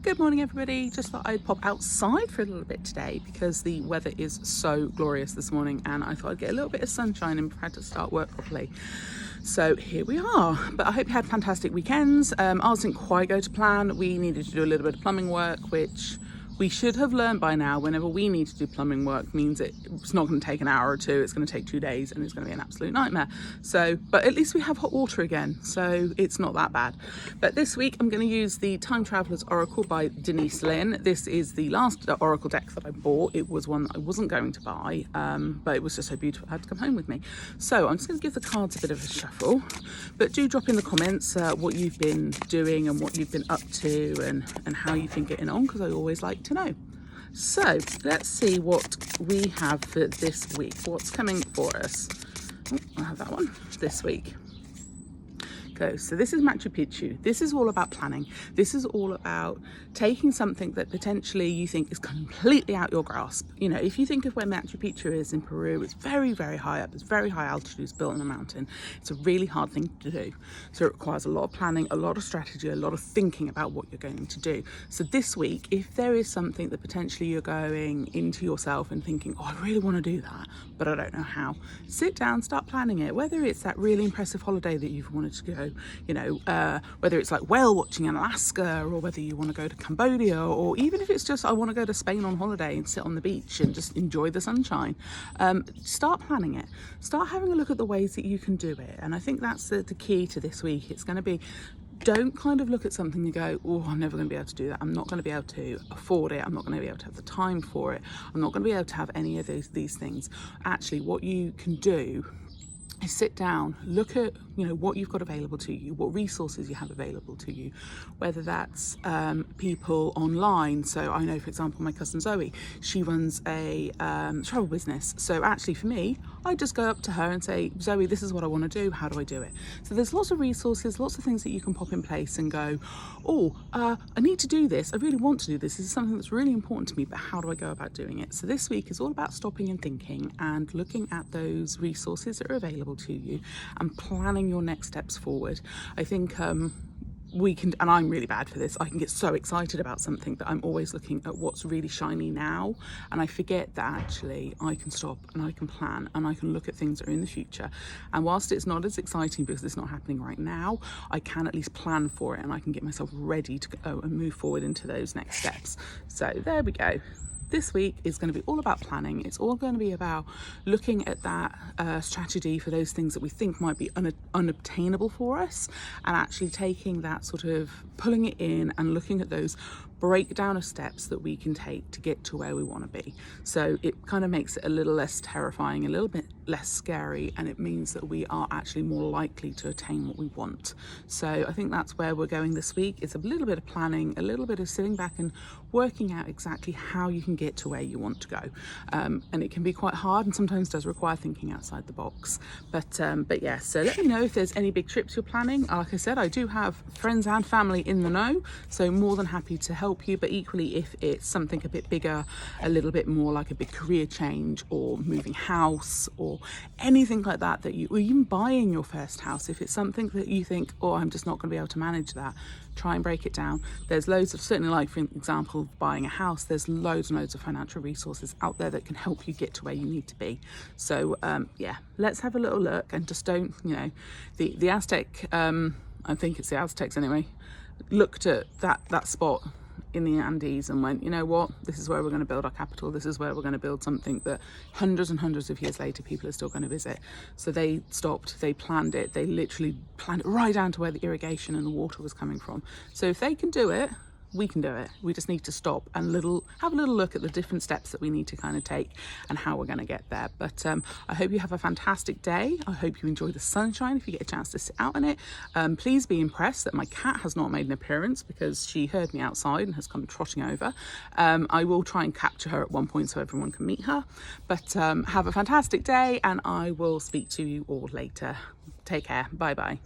Good morning everybody, just thought I'd pop outside for a little bit today because the weather is so glorious this morning and I thought I'd get a little bit of sunshine and prepare to start work properly. So here we are, but I hope you had fantastic weekends. Ours didn't quite go to plan. We needed to do a little bit of plumbing work, which we should have learned by now. Whenever we need to do plumbing work means it's not going to take an hour or two, it's going to take 2 days and it's going to be an absolute nightmare. So, but at least we have hot water again, so it's not that bad. But this week I'm going to use the Time Traveller's Oracle by Denise Linn. This is the last Oracle deck that I bought. It was one that I wasn't going to buy, but it was just so beautiful I had to come home with me. So I'm just going to give the cards a bit of a shuffle, but do drop in the comments what you've been doing and what you've been up to and how you've been getting on, because I always like to know. So let's see what we have for this week. What's coming for us? Oh, I have that one this week. So this is Machu Picchu. This is all about planning. This is all about taking something that potentially you think is completely out your grasp. You know, if you think of where Machu Picchu is in Peru, it's very, very high up. It's very high altitude. It's built on a mountain. It's a really hard thing to do. So it requires a lot of planning, a lot of strategy, a lot of thinking about what you're going to do. So this week, if there is something that potentially you're going into yourself and thinking, oh, I really want to do that, but I don't know how, sit down, start planning it. Whether it's that really impressive holiday that you've wanted to go, you know, whether it's like whale watching in Alaska, or whether you want to go to Cambodia, or even if it's just I want to go to Spain on holiday and sit on the beach and just enjoy the sunshine. Start planning it. Start having a look at the ways that you can do it. And I think that's the key to this week. It's going to be, don't kind of look at something and go, oh, I'm never going to be able to do that. I'm not going to be able to afford it. I'm not going to be able to have the time for it. I'm not going to be able to have any of these things. Actually, what you can do is sit down, look at, you know, what you've got available to you, what resources you have available to you, whether that's people online. So I know, for example, my cousin Zoe, she runs a travel business. So actually for me, I just go up to her and say, Zoe, this is what I want to do. How do I do it? So there's lots of resources, lots of things that you can pop in place and go, oh, I need to do this. I really want to do this. This is something that's really important to me, but how do I go about doing it? So this week is all about stopping and thinking and looking at those resources that are available to you and planning your next steps forward. I think we can, and I'm really bad for this, I can get so excited about something that I'm always looking at what's really shiny now, and I forget that actually I can stop and I can plan and I can look at things that are in the future. And whilst it's not as exciting because it's not happening right now, I can at least plan for it and I can get myself ready to go and move forward into those next steps. So there we go. This week is going to be all about planning. It's all going to be about looking at that strategy for those things that we think might be unobtainable for us, and actually taking that sort of, pulling it in and looking at those breakdown of steps that we can take to get to where we want to be. So it kind of makes it a little less terrifying, a little bit less scary, and it means that we are actually more likely to attain what we want. So I think that's where we're going this week. It's a little bit of planning, a little bit of sitting back and working out exactly how you can get to where you want to go. And it can be quite hard and sometimes does require thinking outside the box. But yeah, so let me know if there's any big trips you're planning. Like I said, I do have friends and family in the know, so more than happy to help you. But equally, if it's something a bit bigger, a little bit more like a big career change or moving house or anything like that, or even buying your first house, if it's something that you think, oh, I'm just not going to be able to manage that, try and break it down. There's loads of, certainly like for example, buying a house, there's loads and loads of financial resources out there that can help you get to where you need to be. So yeah, let's have a little look and just don't, you know, the Aztec, I think it's the Aztecs anyway, looked at that spot in the Andes and went, you know what, this is where we're going to build our capital. This is where we're going to build something that hundreds and hundreds of years later people are still going to visit. So they stopped, they planned it, they literally planned it right down to where the irrigation and the water was coming from. So if they can do it, we can do it. We just need to stop and have a little look at the different steps that we need to kind of take and how we're going to get there. But I hope you have a fantastic day. I hope you enjoy the sunshine if you get a chance to sit out in it. Please be impressed that my cat has not made an appearance because she heard me outside and has come trotting over. I will try and capture her at one point so everyone can meet her. But have a fantastic day and I will speak to you all later. Take care. Bye bye.